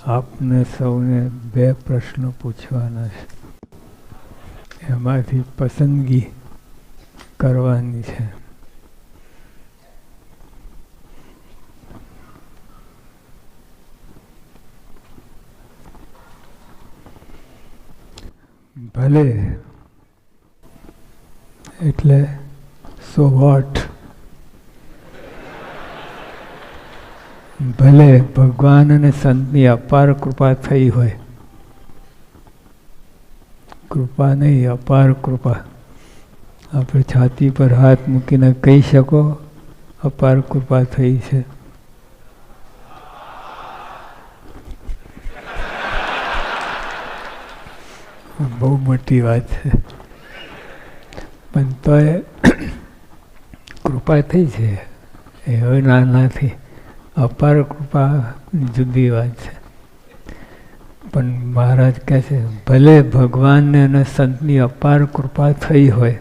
આપને સૌને બે પ્રશ્નો પૂછવાના છે. એમાંથી પસંદગી કરવાની છે. ભલે એટલે સો વોટ. ભલે ભગવાન અને સંતની અપાર કૃપા થઈ હોય, કૃપા નહીં અપાર કૃપા. આપણે છાતી પર હાથ મૂકીને કહી શકો અપાર કૃપા થઈ છે? બહુ મોટી વાત છે. પણ તો કૃપા થઈ છે એ હવે નાનાથી. અપાર કૃપા જુદી વાત છે. પણ મહારાજ કહે છે ભલે ભગવાનને અને સંતની અપાર કૃપા થઈ હોય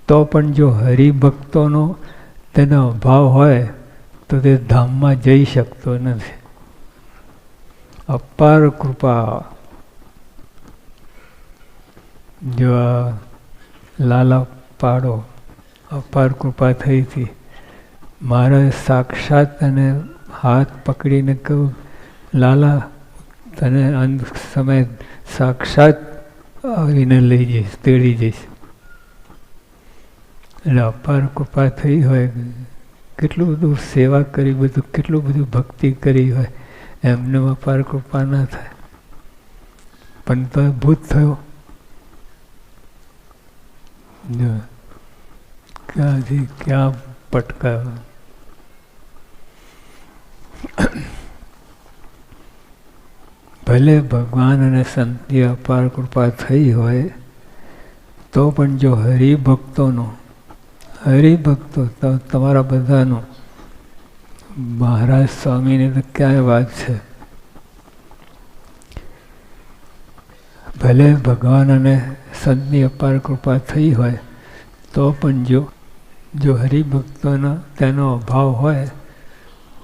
તો પણ જો હરિભક્તોનો તેનો અભાવ હોય તો તે ધામમાં જઈ શકતો નથી. અપાર કૃપા. જો આ લાલા પાડો અપાર કૃપા થઈ હતી. મારે સાક્ષાત અને હાથ પકડીને કહું લાલા તને અંત સમય સાક્ષાત આવીને લઈ જઈશ, તેડી જઈશ. એટલે અપાર કૃપા થઈ હોય. કેટલું બધું સેવા કરી, બધું કેટલું બધું ભક્તિ કરી હોય, એમને અપાર કૃપા ના થાય. પણ તો ભૂત થયો. ક્યાંથી ક્યાં પટકાયો. ભલે ભગવાન અને સંતની અપાર કૃપા થઈ હોય તો પણ જો હરિભક્તો તમારા બધાનો, મહારાજ સ્વામીની તો ક્યાંય વાત છે. ભલે ભગવાન અને સંતની અપાર કૃપા થઈ હોય તો પણ જો હરિભક્તોનો તેનો અભાવ હોય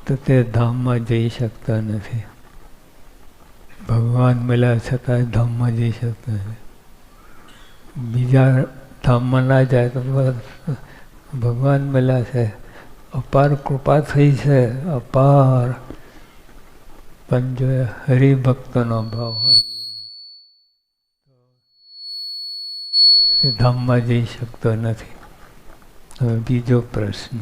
તો તે ધામમાં જઈ શકતા નથી. ભગવાન મળ્યા છતાં ધામમાં જઈ શકતા નથી. બીજા ધામમાં ના જાય તો ભગવાન મળ્યા છે, અપાર કૃપા થઈ છે અપાર. પણ જો હરિભક્તોનો અભાવ હોય એ ધામમાં જઈ શકતો નથી. હવે બીજો પ્રશ્ન.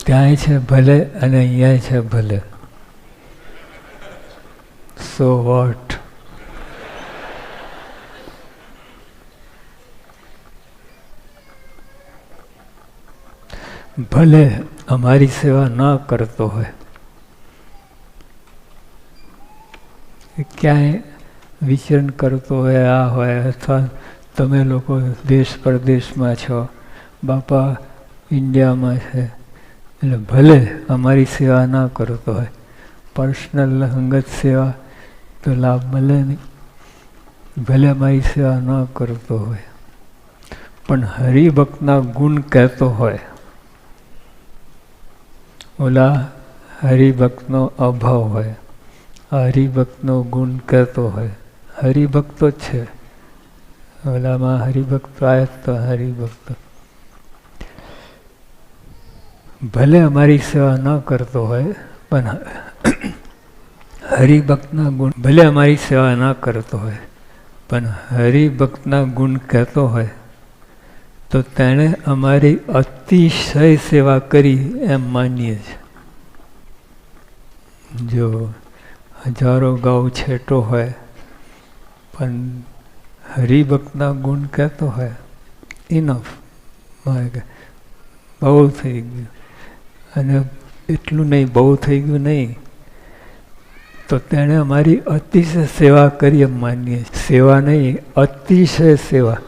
ત્યાંય છે ભલે અને અહીંયા છે ભલે. So what. ભલે અમારી સેવા ન કરતો હોય, ક્યાંય વિચરણ કરતો હોય, આ હોય, અથવા તમે લોકો દેશ પરદેશમાં છો, બાપા ઇન્ડિયામાં છે, એટલે ભલે અમારી સેવા ના કરતો હોય, પર્સનલ અંગત સેવા તો લાભ મળે નહીં. ભલે અમારી સેવા ન કરતો હોય પણ હરિભક્તના ગુણ કહેતો હોય, ઓલા હરિભક્તનો અભાવ હોય, હરિભક્તનો ગુણ કહેતો હોય, હરિભક્તો જ છે. ઓલામાં હરિભક્ત આવે તો હરિભક્ત. ભલે અમારી સેવા ન કરતો હોય પણ હરિભક્તના ગુણ, ભલે અમારી સેવા ન કરતો હોય પણ હરિભક્તના ગુણ કહેતો હોય તો તેણે અમારી અતિશય સેવા કરી એમ માનીએ છીએ. જો હજારો ગાઉ છેટો હોય પણ હરિભક્તના ગુણ કહેતો હોય, ઇનફ, બહુ થઈ ગયું. અને એટલું નહીં, બહુ થઈ ગયું નહીં, તો તેણે અમારી અતિશય સેવા કરી એમ માનીએ. સેવા નહીં, અતિશય સેવા.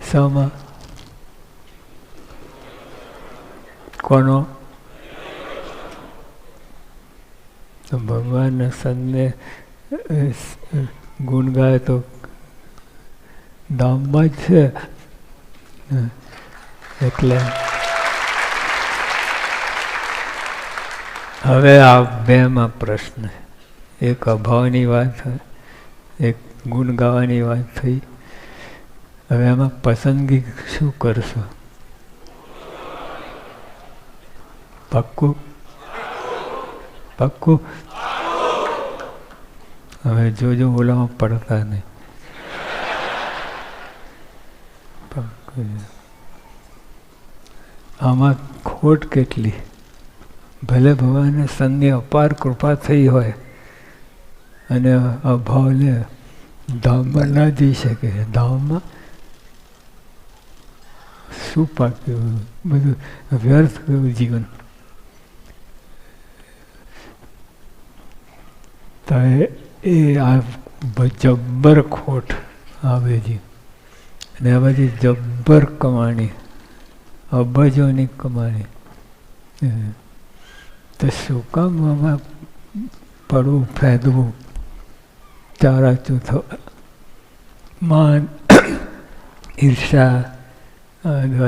શામાં? કોનો? તો ભગવાનના સંતને ગુણ ગાય તો ધામમાં જ છે. એટલે હવે આ બેમાં પ્રશ્ન, એક અભાવની વાત, એક ગુણ ગાવાની વાત થઈ. હવે એમાં પસંદગી શું કરશો? પક્કું? પક્કું? હવે જોજો ઓલામાં પડતા નહીં. આમાં ખોટ કેટલી? ભલે ભગવાનને સંની અપાર કૃપા થઈ હોય અને અભાવને ધામમાં ના જઈ શકે. ધામમાં શું પાક્યું? બધું વ્યર્થ ગયું જીવન. તો એ આ જબ્બર ખોટ આવે છે. અને આ બધી જબ્બર કમાણી, અબજોની કમાણી. તો શું કામ આમાં પડવું, ફેંદવું? ચારા ચોથો માન, ઈર્ષા,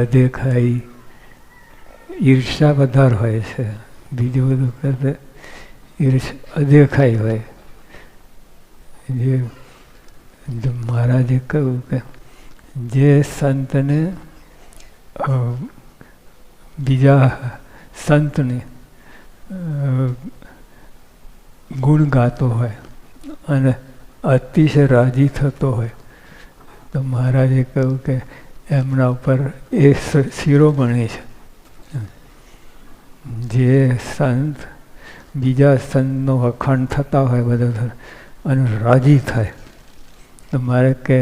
અદેખાઈ. ઈર્ષા વધારે હોય છે, બીજું બધું કરતા અદેખાઈ હોય. જે મહારાજે કહ્યું કે જે સંતને બીજા સંતને ગુણ ગાતો હોય અને અતિશય રાજી થતો હોય તો મહારાજે કહ્યું કે એમના ઉપર એ શિરોમણી છે. જે સંત બીજા સંતનો વખાણ થતા હોય બધો અને રાજી થાય તો મારે કે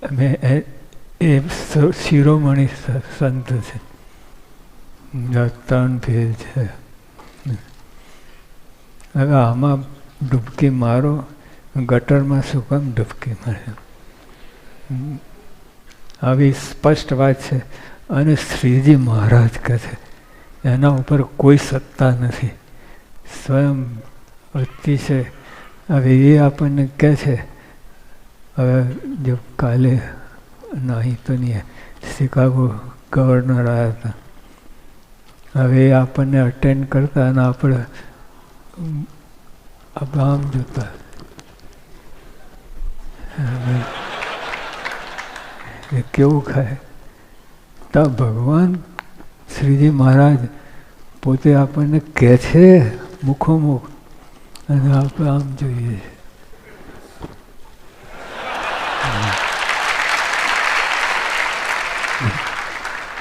અમે એ શિરોમણી સંત છે. 3 ફેર છે. હવે આમાં ડૂબકી મારો, ગટરમાં શું કામ ડૂબકી મારે? આવી સ્પષ્ટ વાત છે. અને શ્રીજી મહારાજ કહે છે એના ઉપર કોઈ સત્તા નથી, સ્વયં અતિશય. હવે એ આપણને કહે છે, હવે જો કાલે નહીં તો નહીં, શિકાગો ગવર્નર આવ્યા હતા. હવે એ આપણને અટેન્ડ કરતા અને આપણે આમ જોતા. એ કેવું ખાય? તો ભગવાન શ્રીજી મહારાજ પોતે આપણને કહે છે મુખોમુખ, અને આપણે આમ જોઈએ.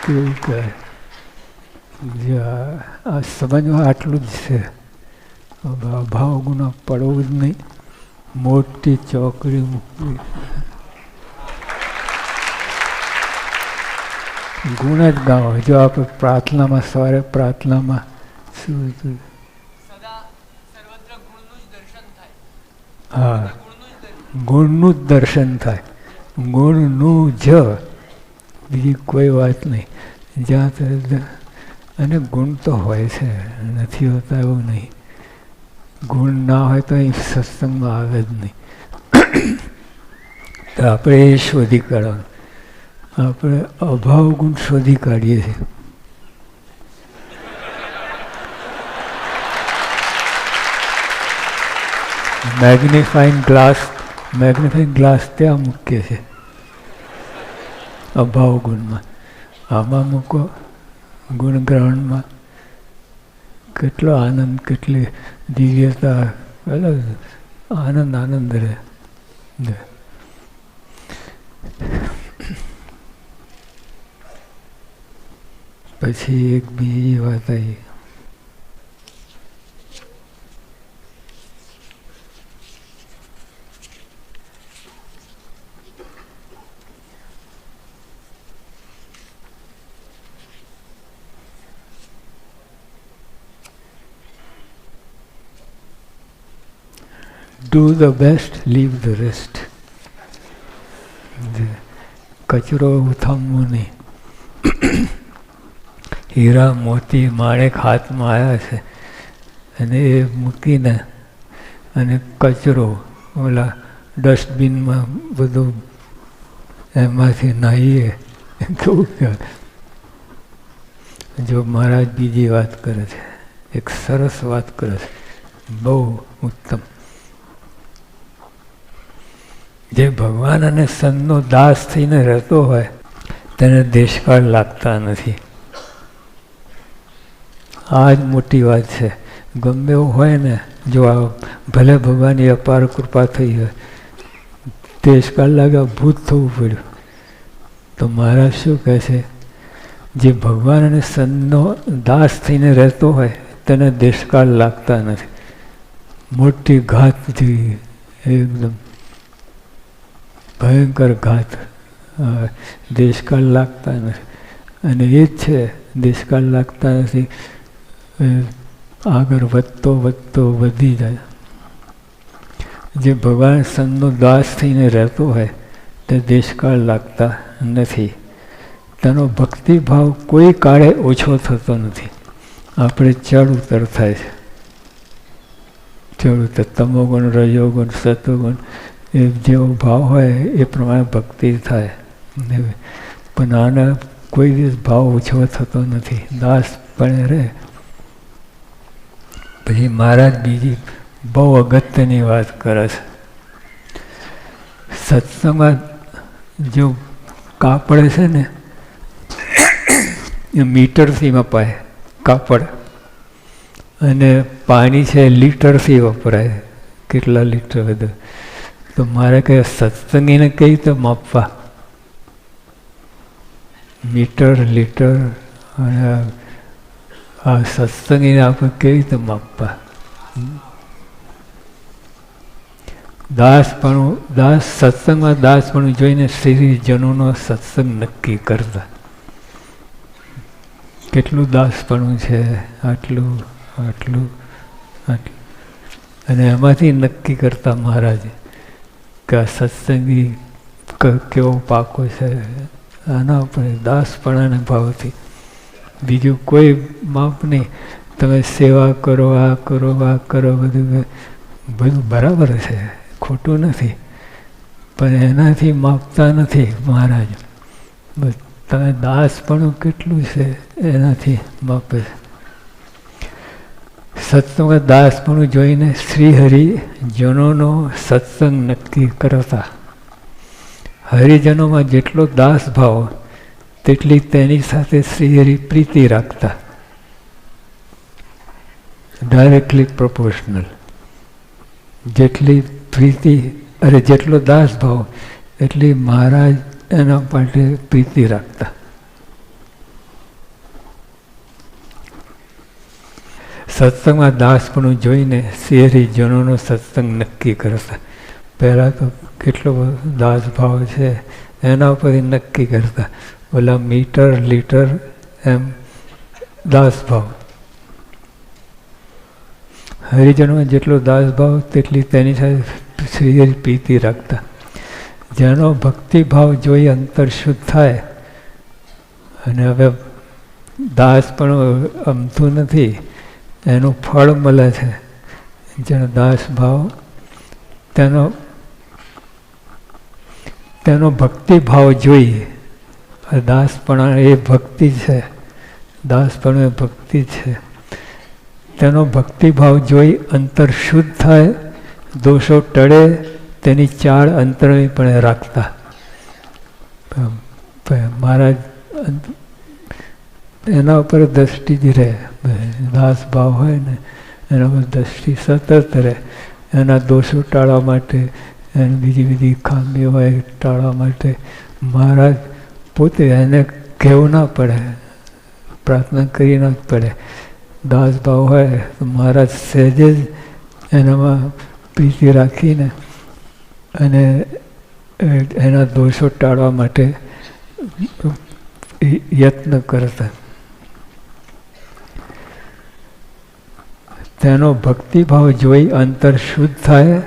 કેવું કહે? આ સમજવા આટલું જ છે. અભાવ ગુના પડવું જ નહીં, મોટી ચોકડી મૂકવી. ગુણ જ ગાવો. જો આપણે પ્રાર્થનામાં, સવારે પ્રાર્થનામાં શું હતું? હા, ગુણનું જ દર્શન થાય. ગુણનું જ, બીજી કોઈ વાત નહીં. જ્યાં અને ગુણ તો હોય છે, નથી હોતા એવું નહીં. ગુણ ના હોય તો અહીં સત્સંગમાં આવે જ નહીં. તો આપણે એ શોધી કાઢવાનું. આપણે અભાવ ગુણ શોધી કાઢીએ છીએ. મેગ્નિફાઈંગ ગ્લાસ ત્યાં મૂકીએ છીએ અભાવ ગુણમાં. આમાં મૂકો ગુણગ્રહણમાં. કેટલો આનંદ, કેટલી દિવ્યતા, આનંદ રહે. પછી એક બીજી વાત આવી. Do the best, leave the rest. કચરો ઉથામવો નહીં. હીરા મોતી માણેક હાથમાં આવ્યા છે અને એ મૂકીને અને કચરો ઓલા ડસ્ટબિનમાં બધું એમાંથી નાહીએ કેવું કહેવાય. જો મહારાજ બીજી વાત કરે છે, એક સરસ વાત કરે છે, બહુ ઉત્તમ. જે ભગવાન અને સંતનો દાસ થઈને રહેતો હોય તેને દેશકાળ લાગતા નથી. આ જ મોટી વાત છે. ગમે એવું હોય ને, જો આ ભલે ભગવાનની અપાર કૃપા થઈ હોય, દેશકાળ લાગ્યા ભૂત થવું પડ્યું, તો મહારાજ શું કહે છે? જે ભગવાન અને સંતનો દાસ થઈને રહેતો હોય તેને દેશકાળ લાગતા નથી. મોટી ઘાત જેવી, એકદમ ભયંકર ઘાત. દેશકાળ લાગતા નથી. અને એ જ છે, દેશકાળ લાગતા નથી. આગળ વધતો વધતો વધી જાય. જે ભગવાન સંતનો દાસ થઈને રહેતો હોય તે દેશકાળ લાગતા નથી. તેનો ભક્તિભાવ કોઈ કાળે ઓછો થતો નથી. આપણે ચડ ઉતર થાય છે. ચડ ઉતર, તમોગુણ, રજોગુણ, સતોગુણ, એ જેવો ભાવ હોય એ પ્રમાણે ભક્તિ થાય. પણ આના કોઈ દિવસ ભાવ ઓછો થતો નથી. દાસ પણ રહે. પછી મહારાજ બીજી બહુ અગત્યની વાત કરે છે. સત્સંગમાં જો કાપડ છે ને એ મીટરથી મપાય કાપડ, અને પાણી છે લીટરથી વપરાય. કેટલા લીટર બધું. તો મારે કહે સત્સંગીને કઈ રીતે માપવા? મીટર, લીટર, અને આ સત્સંગીને આપણે કેવી રીતે માપવા? સત્સંગમાં દાસપણું જોઈને શ્રીજનોનો સત્સંગ નક્કી કરતા. કેટલું દાસપણું છે, આટલું આટલું આટલું, અને એમાંથી નક્કી કરતા મહારાજે કે આ સત્સંગી કેવો પાકો છે. આના ઉપર દાસપણાના ભાવથી, બીજું કોઈ માપ નહીં. તમે સેવા કરો, આ કરો, આ કરો, બધું બરાબર છે, ખોટું નથી, પણ એનાથી માપતા નથી મહારાજ. બસ તમે દાસપણું કેટલું છે એનાથી માપે છે. સત્સંગમાં દાસપણું જોઈને શ્રીહરિ જનોનો સત્સંગ નક્કી કરતા. હરિજનોમાં જેટલો દાસ ભાવ તેટલી તેની સાથે શ્રીહરિ પ્રીતિ રાખતા. Directly proportional. જેટલી પ્રીતિ, જેટલો દાસ ભાવ એટલી મહારાજ એના માટે પ્રીતિ રાખતા. સત્સંગમાં દાસપણું જોઈને શ્રીહરિજનોનો સત્સંગ નક્કી કરતા. પહેલાં તો કેટલો દાસ ભાવ છે એના ઉપર નક્કી કરતા. ઓલા મીટર, લીટર, એમ દાસ ભાવ. હરિજનોમાં જેટલો દાસ ભાવ તેટલી તેની સાથે શ્રીહરિ પ્રીતિ રાખતા. જેનો ભક્તિભાવ જોઈ અંતર શુદ્ધ થાય, અને હવે દાસ પણ અમતું નથી, એનું ફળ મળે છે. જેનો દાસ ભાવ, તેનો ભક્તિભાવ જોઈ, દાસપણા એ ભક્તિ છે, દાસપણું એ ભક્તિ છે. તેનો ભક્તિભાવ જોઈ અંતર શુદ્ધ થાય, દોષો ટળે, તેની ચાળ અંતરણી પણ રાખતા. મહારાજ એના ઉપર દ્રષ્ટિ જ રહે. દાસ ભાવ હોય ને એના પર દ્રષ્ટિ સતત રહે. એના દોષો ટાળવા માટે, એની બીજી ખામીઓ હોય ટાળવા માટે મહારાજ પોતે એને કહેવું ના પડે, પ્રાર્થના કરી ના પડે. દાસ ભાવ હોય તો મહારાજ સહેજે જ એનામાં પ્રીતિ રાખીને અને એના દોષો ટાળવા માટે યત્ન કરતા. તેનો ભક્તિભાવ જોઈ અંતર શુદ્ધ થાય,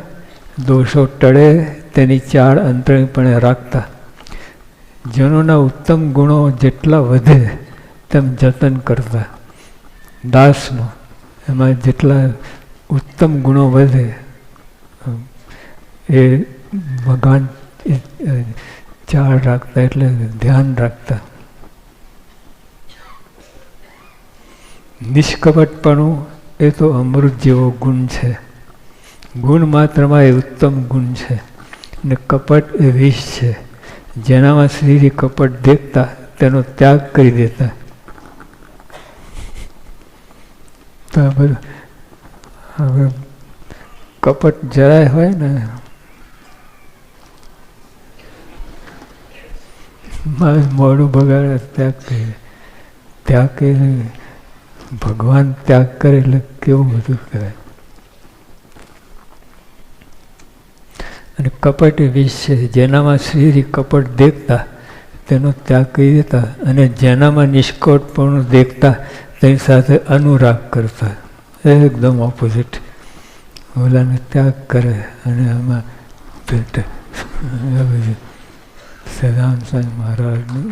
દોષો ટળે, તેની ચાળ અંતરણીપણે રાખતા. જનોના ઉત્તમ ગુણો જેટલા વધે તેમ જતન કરતા. દાસનો એમાં જેટલા ઉત્તમ ગુણો વધે એ ભગવાન ચાળ રાખતા, એટલે ધ્યાન રાખતા. નિષ્કપટપણું એ તો અમૃત જેવો ગુણ છે. ગુણ માત્રમાં એ ઉત્તમ ગુણ છે. ને કપટ એ વિષ છે. જેનામાં શ્રી કપટ દેખતા તેનો ત્યાગ કરી દેતા. તો હવે કપટ જરાય હોય ને, મોડું બગાડે ત્યાગ કરી. ત્યાગ કરી ભગવાન ત્યાગ કરે એટલે કેવું બધું કહેવાય. અને કપટ એ વિષ છે. જેનામાં શ્રી કપટ દેખતા તેનો ત્યાગ કરી દેતા, અને જેનામાં નિષ્કપટપણું દેખતા તેની સાથે અનુરાગ કરતા. એકદમ ઓપોઝિટ. ઓલાને ત્યાગ કરે અને આમાં ભેટ. સદાનંદ સ્વામી મહારાજનું